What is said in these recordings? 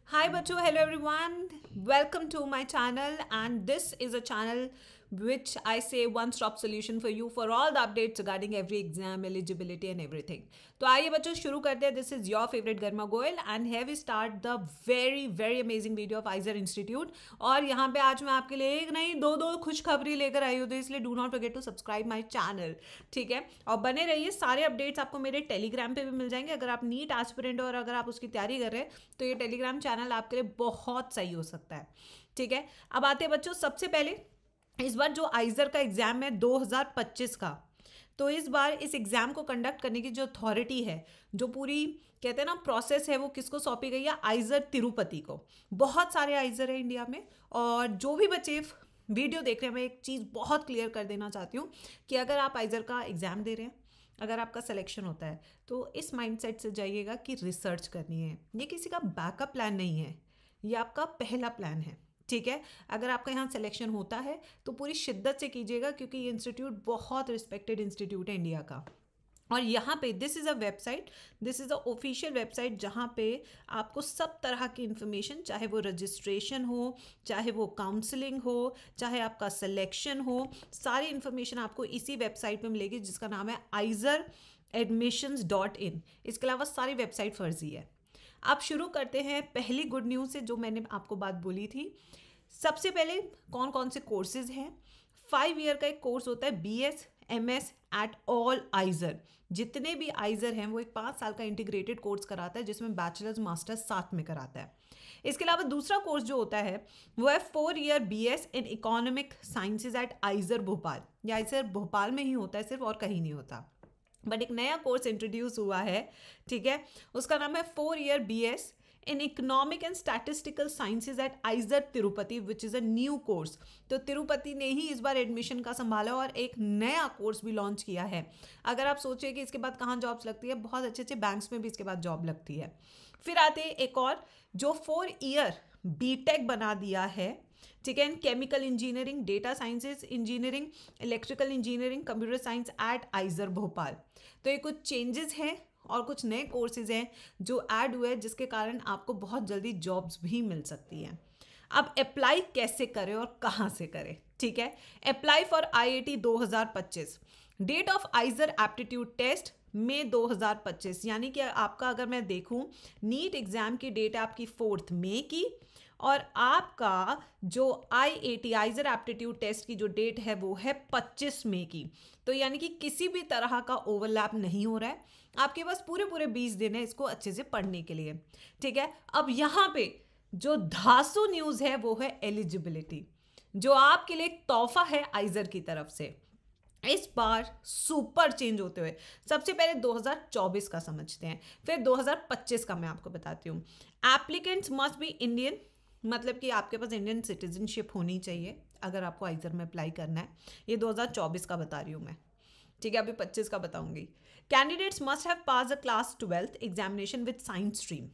Hi Bachu, hello everyone. Welcome to my channel, and this is a channel which I say one-stop solution for you for all the updates regarding every exam, eligibility and everything. तो आइए बच्चों शुरू करते हैं. This is your favorite गर्मा Goyal and here we start the very amazing video of Aizer Institute. और यहाँ पे आज मैं आपके लिए एक नहीं दो खुशखबरी लेकर आई हूँ, तो इसलिए do not forget to subscribe my channel. ठीक है, और बने रहिए. सारे अपडेट्स आपको मेरे टेलीग्राम पे भी मिल जाएंगे. अगर आप नीट एस्पिरेंट और अगर आप उसकी तैयारी कर रहे हैं तो ये टेलीग्राम चैनल आपके लिए बहुत सही हो सकता है. ठीक है, अब आते हैं बच्चों. सबसे पहले इस बार जो आइजर का एग्जाम है 2025 का, तो इस बार इस एग्जाम को कंडक्ट करने की जो अथॉरिटी है, जो पूरी कहते हैं ना प्रोसेस है, वो किसको सौंपी गई है? आइजर तिरुपति को. बहुत सारे आइजर है इंडिया में, और जो भी बच्चे वीडियो देख रहे हैं, मैं एक चीज़ बहुत क्लियर कर देना चाहती हूँ कि अगर आप आइजर का एग्ज़ाम दे रहे हैं, अगर आपका सिलेक्शन होता है, तो इस माइंडसेट से जाइएगा कि रिसर्च करनी है. ये किसी का बैकअप प्लान नहीं है, ये आपका पहला प्लान है. ठीक है, अगर आपका यहाँ सिलेक्शन होता है तो पूरी शिद्दत से कीजिएगा, क्योंकि ये इंस्टीट्यूट बहुत रिस्पेक्टेड इंस्टीट्यूट है इंडिया का. और यहाँ पे this is a website, this is a official website, जहाँ पे आपको सब तरह की इन्फॉर्मेशन, चाहे वो रजिस्ट्रेशन हो, चाहे वो काउंसलिंग हो, चाहे आपका सिलेक्शन हो, सारी इन्फॉर्मेशन आपको इसी वेबसाइट पे मिलेगी, जिसका नाम है aizeradmissions.in. इसके अलावा सारी वेबसाइट फर्जी है. आप शुरू करते हैं पहली गुड न्यूज़ से, जो मैंने आपको बात बोली थी. सबसे पहले कौन कौन से कोर्सेज हैं? 5 ईयर का एक कोर्स होता है BS MS एट ऑल आइजर. जितने भी आइजर हैं वो एक 5 साल का इंटीग्रेटेड कोर्स कराता है, जिसमें बैचलर्स मास्टर्स साथ में कराता है. इसके अलावा दूसरा कोर्स जो होता है वो है 4 year BS in economic sciences at IISER Bhopal. ये आइजर भोपाल में ही होता है सिर्फ, और कहीं नहीं होता. बट एक नया कोर्स इंट्रोड्यूस हुआ है. ठीक है, उसका नाम है 4 year BS in economic and statistical sciences at IISER Tirupati, which is a new course. तो तिरुपति ने ही इस बार एडमिशन का संभाला और एक नया कोर्स भी लॉन्च किया है. अगर आप सोचिए कि इसके बाद कहाँ जॉब्स लगती है, बहुत अच्छे अच्छे बैंक्स में भी इसके बाद जॉब लगती है. फिर आते हैं एक और, जो 4 ईयर BTech बना दिया है. ठीक है, chemical engineering, data sciences engineering, electrical engineering, computer science at IISER Bhopal. तो ये कुछ चेंजेस हैं और कुछ नए कोर्सेज हैं जो ऐड हुए हैं, जिसके कारण आपको बहुत जल्दी जॉब्स भी मिल सकती हैं. अब अप्लाई कैसे करें और कहाँ से करें? ठीक है, apply for IIT 2025. Date of IISER aptitude test May 2025. यानी कि आपका, अगर मैं देखूं, नीट एग्जाम की डेट है आपकी 4 मई की, और आपका जो IIT आइजर एप्टीट्यूड टेस्ट की जो डेट है वो है 25 मई की. तो यानी कि किसी भी तरह का ओवरलैप नहीं हो रहा है. आपके पास पूरे 20 दिन है इसको अच्छे से पढ़ने के लिए. ठीक है, अब यहाँ पे जो धांसू न्यूज़ है वो है एलिजिबिलिटी, जो आपके लिए एक तोहफा है आइजर की तरफ से. इस बार सुपर चेंज होते हुए सबसे पहले 2024 का समझते हैं, फिर 2025 का मैं आपको बताती हूँ. एप्लीकेंट्स मस्ट बी इंडियन, मतलब कि आपके पास इंडियन सिटीजनशिप होनी चाहिए अगर आपको आइजर में अप्लाई करना है. ये 2024 का बता रही हूँ मैं. ठीक है, अभी 25 का बताऊंगी. Candidates must have pass a class 12th examination with science stream.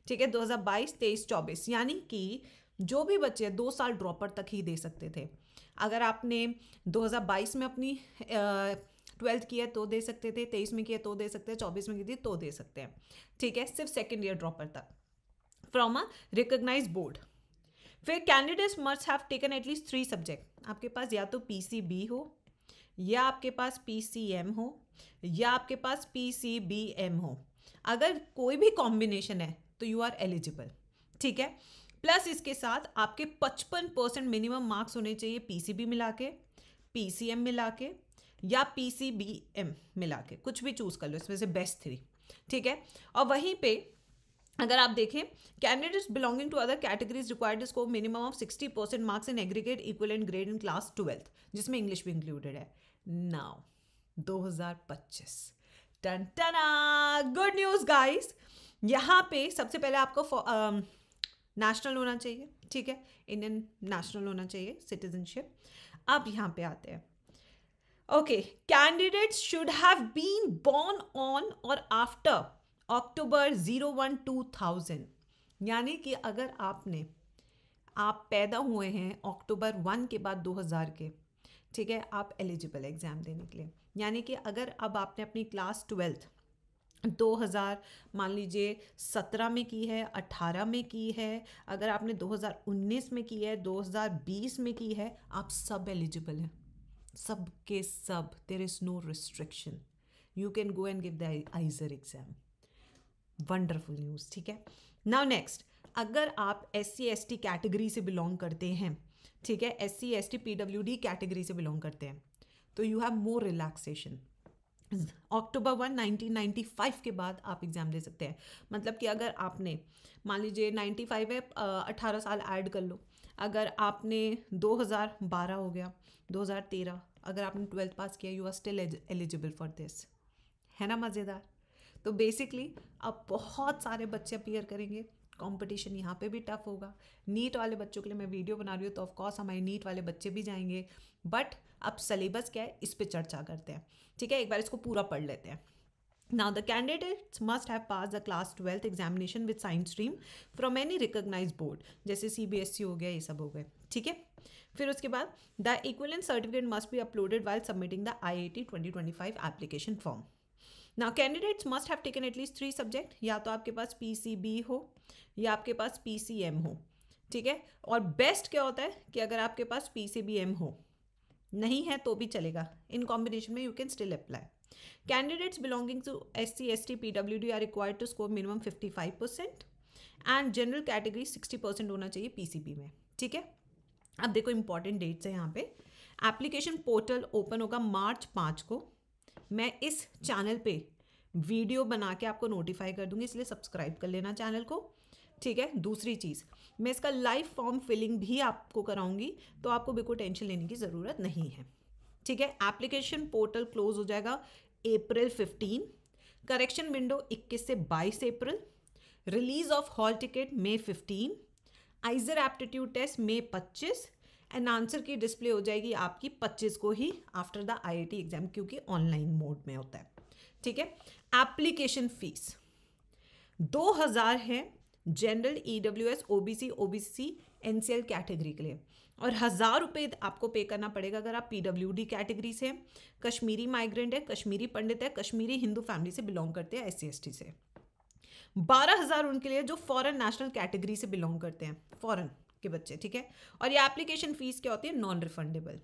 ठीक है, 2022, 23, 24, यानी कि जो भी बच्चे 2 साल ड्रॉपर तक ही दे सकते थे. अगर आपने 2022 में अपनी 12th की है तो दे सकते थे, 23 में की है तो दे सकते हैं, 24 में की थी तो दे सकते हैं. ठीक है, सिर्फ सेकेंड ईयर ड्रॉपर तक फ्रॉम अ रिकॉग्नाइज्ड बोर्ड. फिर candidates must have taken at least 3 subject. आपके पास या तो PCB हो, या आपके पास PCM हो, या आपके पास PCBM हो. अगर कोई भी कॉम्बिनेशन है तो यू आर एलिजिबल. ठीक है, प्लस इसके साथ आपके 55% मिनिमम मार्क्स होने चाहिए PCB मिला के, PCM मिला के, या PCBM मिला के. कुछ भी चूज कर लो इसमें से बेस्ट 3. ठीक है, और वहीं पे अगर आप देखें, candidates belonging to other categories required to score minimum of 60% marks in aggregate equivalent grade in class 12th, जिसमें इंग्लिश भी इंक्लूडेड है. नाउ 2025 टन टना गुड न्यूज़ गाइस. यहाँ पे सबसे पहले आपको नेशनल होना चाहिए. ठीक है, इंडियन नेशनल होना चाहिए, सिटीजनशिप. अब यहाँ पे आते हैं. Okay, candidates should have been born on or after October 01, 2000. यानी कि अगर आप पैदा हुए हैं अक्टूबर 1 के बाद 2000 के, ठीक है, आप एलिजिबल एग्ज़ाम देने के लिए. यानी कि अगर अब आपने अपनी क्लास 12th 2000 मान लीजिए 17 में की है, 18 में की है, अगर आपने 2019 में की है, 2020 में की है, आप सब एलिजिबल हैं, सब के सब. There is no restriction. You can go and give the IISER exam. Wonderful news. ठीक है. नाउ नेक्स्ट, अगर आप SC/ST कैटेगरी से बिलोंग करते हैं, ठीक है, SC/ST PWD कैटेगरी से बिलोंग करते हैं, तो यू हैव मोर रिलैक्सेशन. अक्टूबर 1 1995 के बाद आप एग्ज़ाम दे सकते हैं. मतलब कि अगर आपने मान लीजिए 95 है, 18 साल ऐड कर लो. अगर आपने 2012 हो गया, 2013, अगर आपने 12th पास किया, you are still eligible for this. है ना मज़ेदार. तो बेसिकली अब बहुत सारे बच्चे अपीयर करेंगे. कंपटीशन यहाँ पे भी टफ होगा. नीट वाले बच्चों के लिए मैं वीडियो बना रही हूँ, तो ऑफकोर्स हमारे नीट वाले बच्चे भी जाएंगे. बट अब सिलेबस क्या है, इस पे चर्चा करते हैं. ठीक है, एक बार इसको पूरा पढ़ लेते हैं. Now the candidates must have passed the class 12th examination with science stream from any recognized board, जैसे CBSE हो गया, ये सब हो गए. ठीक है. फिर उसके बाद the equivalent certificate must be uploaded while submitting the IIT 2025 application form. Now candidates must have taken at least 3 subject. या तो आपके पास PCB हो या आपके पास PCM हो. ठीक है. और बेस्ट क्या होता है कि अगर आपके पास PCBM हो, नहीं है तो भी चलेगा, इन कॉम्बिनेशन में you can still apply. Candidates belonging to SC/ST PWD are required to score minimum 55% and general category 60% होना चाहिए PCB में. ठीक है. अब देखो इंपॉर्टेंट डेट्स है यहाँ पे. एप्लीकेशन पोर्टल ओपन होगा मार्च 5 को. मैं इस चैनल पे वीडियो बना के आपको नोटिफाई कर दूंगी, इसलिए सब्सक्राइब कर लेना चैनल को. ठीक है. दूसरी चीज़, मैं इसका लाइव फॉर्म फिलिंग भी आपको कराऊंगी, तो आपको बिल्कुल टेंशन लेने की ज़रूरत नहीं है. ठीक है. एप्लीकेशन पोर्टल क्लोज हो जाएगा April 15. करेक्शन विंडो 21 से 22 April. Release of hall ticket May 15. IISER aptitude test May 25 and answer key display हो जाएगी आपकी 25 को ही आफ्टर द IIT एग्जाम, क्योंकि ऑनलाइन मोड में होता है. ठीक है. एप्लीकेशन फीस 2000 है general, EWS, OBC, OBC, NCL category के लिए, और 1000 रुपये आपको पे करना पड़ेगा अगर आप PWD कैटेगरी से हैं, कश्मीरी माइग्रेंट है, कश्मीरी पंडित है, कश्मीरी हिंदू फैमिली से बिलोंग करते हैं, SC/ST से. 12,000 उनके लिए जो फॉरेन नेशनल कैटेगरी से बिलोंग करते हैं, फॉरेन के बच्चे. ठीक है. और ये एप्लीकेशन फीस क्या होती है, नॉन रिफंडेबल.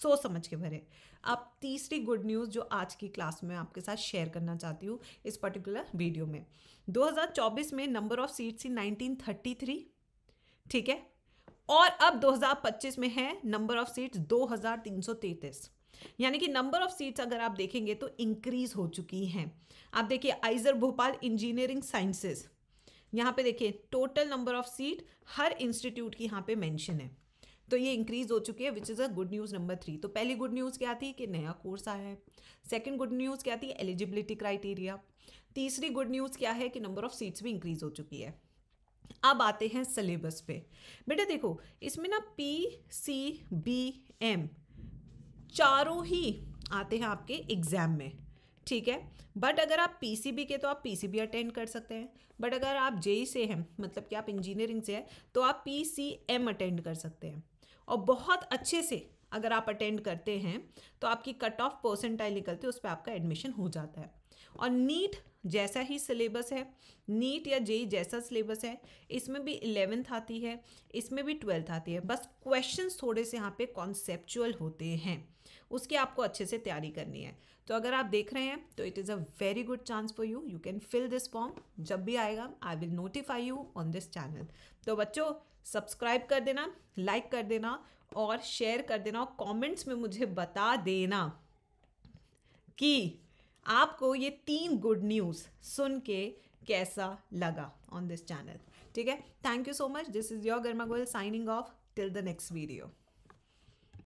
सोच समझ के भरे. अब तीसरी गुड न्यूज़ जो आज की क्लास में आपके साथ शेयर करना चाहती हूँ इस पर्टिकुलर वीडियो में. 2024 में नंबर ऑफ सीट्स थी 1933. ठीक है. और अब 2025 में है नंबर ऑफ सीट्स 2333. यानी कि नंबर ऑफ सीट्स अगर आप देखेंगे तो इंक्रीज हो चुकी हैं. आप देखिए आइजर भोपाल इंजीनियरिंग साइंसेज, यहाँ पे देखिए total number of seat her institute की यहाँ पे मेंशन है, तो ये इंक्रीज हो चुकी है, विच is a good news number 3. तो पहली गुड न्यूज़ क्या थी कि नया कोर्स आया है. सेकंड गुड न्यूज़ क्या थी, एलिजिबिलिटी क्राइटेरिया. तीसरी गुड न्यूज़ क्या है कि नंबर ऑफ सीट्स भी इंक्रीज हो चुकी है. अब आते हैं सिलेबस पे. बेटा देखो इसमें ना PCBM चारों ही आते हैं आपके एग्जाम में. ठीक है. बट अगर आप PCB के तो आप PCB अटेंड कर सकते हैं, बट अगर आप JEE से हैं, मतलब कि आप इंजीनियरिंग से हैं, तो आप PCM अटेंड कर सकते हैं. और बहुत अच्छे से अगर आप अटेंड करते हैं तो आपकी कट ऑफ परसेंटाइल निकलते हैं, उस पर आपका एडमिशन हो जाता है. और नीट जैसा ही सिलेबस है, नीट या JEE जैसा सिलेबस है, इसमें भी 11th आती है, इसमें भी 12th आती है. बस क्वेश्चंस थोड़े से यहाँ पे कॉन्सेप्चुअल होते हैं, उसकी आपको अच्छे से तैयारी करनी है. तो अगर आप देख रहे हैं तो it is a very good chance for you. You can fill this form. जब भी आएगा I will notify you on this channel. तो बच्चों सब्सक्राइब कर देना, लाइक कर देना और शेयर कर देना, और कमेंट्स में मुझे बता देना कि आपको ये 3 गुड न्यूज़ सुन के कैसा लगा ऑन दिस चैनल. ठीक है. Thank you so much. This is your Garima Goyal signing off till the next video.